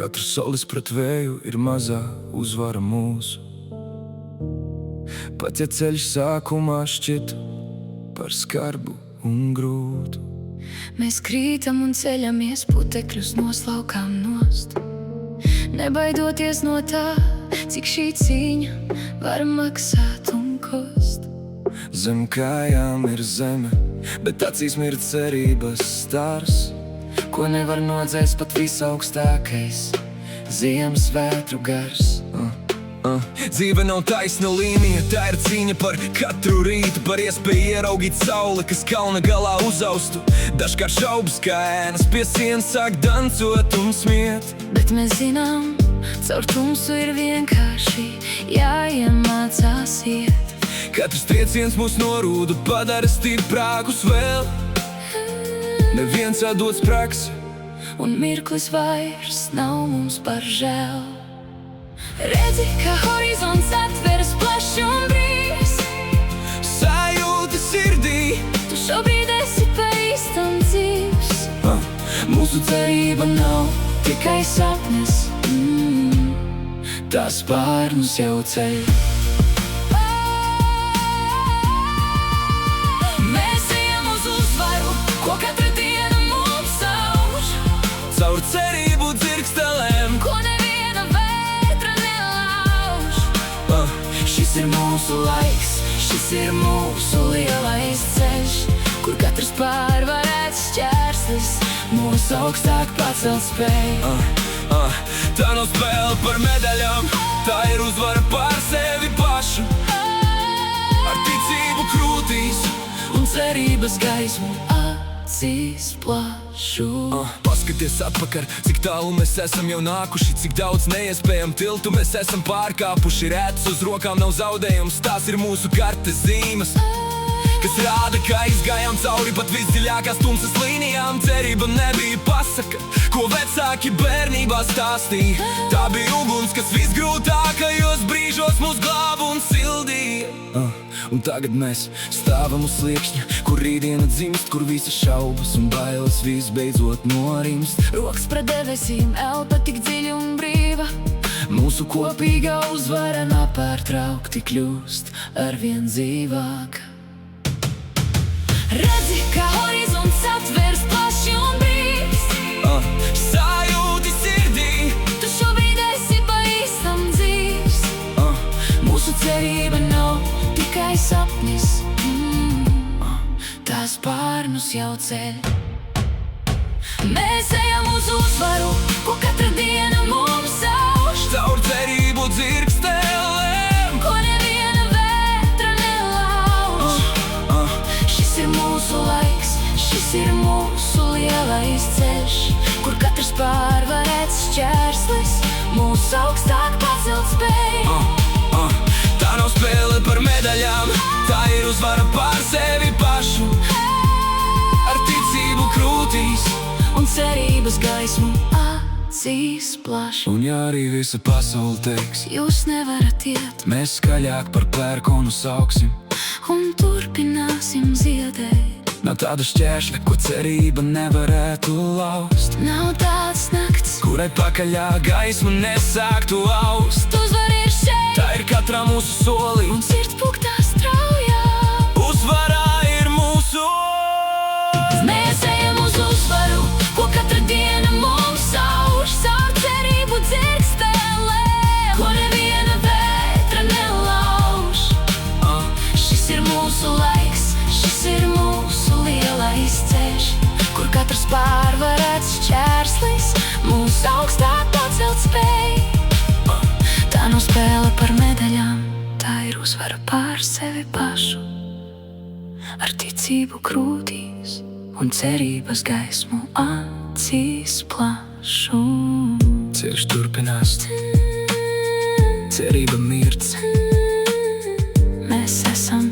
Katrs solis pret vēju ir mazā uzvara mūsu. Pat ja ceļš sākumā šķitu par skarbu un grūtu, mēs krītam un ceļamies, putekļus noslaukām nost, nebaidoties no tā, cik šī cīņa var maksāt un kost. Zem kājām ir zeme, bet acīs mir cerības stars, ko nevar nodzēst pat visaugstākais ziemas vētru gars. Dzīve nav taisna līnija, tā ir cīņa par katru rītu, par iespēju ieraudzīt sauli, kas kalna galā uzaustu. Dažkārt šaubas kā ēnas pie sienas sāk dancot un smiet, bet mēs zinām, caur tumsu ir vienkārši jāiemācās iet. Katrs trieciens mūs norūda, padara stiprākus vēl. Neviens atdod sprāgs, un mirklis vairs nav mums par žēl. Redzi, kā horizonts atveras plašs un brīvs, sajūta sirdī, tu šobrīd esi pa īstam dzīvs. Mūsu cerība nav Tikai sapnis, tās spārnus jau ceļ. mēs ejam uz uzvaru, ko katra diena mums sauž, Caur cerību dzirkstelēm, ko neviena vētra nelauž. šis ir Mūsu laiks, šis ir mūsu lielais ceļš, kur katrs pārvarēts šķērslis mūs augstāk pacelt spēj. Tā nav spēle par medaļām, tā ir uzvara pār sevi pašu. Ar ticību krūtīs Un cerības gaismu acīs plašu. Paskaties atpakaļ, cik tālu mēs esam jau nākuši, cik daudz neiespējam tiltu mēs esam pārkāpuši. Rētas uz rokām nav zaudējums, tās ir mūsu kartes zīmes, kas rāda, ka izgājām cauri pat visdziļākās tumsas līnijām. Cerība nebija pasaka, ko vecāki bērnībā stāstīja. Tā bija uguns, kas visgrūtākajos brīžos mūs glāba un sildīja. Un tagad mēs stāvam uz sliekšņa, kur rītdiena dzimst, kur visas šaubas un bailes visbeidzot norimst. Rokas pret debesīm, elpa tik dziļa un brīva, Mūsu kopīgā kopīgā uzvara nepārtraukti kļūst arvien dzīvāka. Redzi, kā horizonts atveras plašs un brīvs, sajūti sirdī, tu šobrīd esi pa īstam dzīvs. Mūsu cerība nav tikai sapnis, tās spārnus jau ceļ. Mēs ejam uz uzvaru, ko katra diena mums sauž, caur cerību dzirkstelēm, ko neviena vētra nelauž. Šis ir mūsu laiks, šis ir mūsu lielais ceļš, kur katrs pārvarēts šķērslis mūs augstāk pacelt spēj. Tā nav spēle par medaļām, tā ir uzvara pār sevi pašu. Ar ticību krūtīs Un cerības gaismu acīs plašu. Un ja arī visa pasaule teiks, Jūs nevarat iet, mēs skaļāk par pērkonu sauksim. un turpināsim ziedēt. Nav tāda šķēršļa, ko cerība nevarētu laust, Nav tāds nakts, kurai pakaļā gaisma nesāktu aust. uzvar ir šeit, Tā ir katrā mūsu solī, un sirds pūktā straujā. uzvarā ir mūsu. Mēs ejam uz uzvaru, ko katra diena mums sauž, caur cerību dzirkstelēm, ko neviena vētra nelauž. Šis ir mūsu laiks, šis ir mūsu lielais ceļš, kur katrs pārvarēts šķērslis mūs augstāk pacelt spēj. Tā nav spēle par medaļām, tā ir uzvara pār sevi pašu. Ar ticību krūtīs un cerības gaismu acīs plašu. Ceļš turpinās, cerība mirts, Mēs esam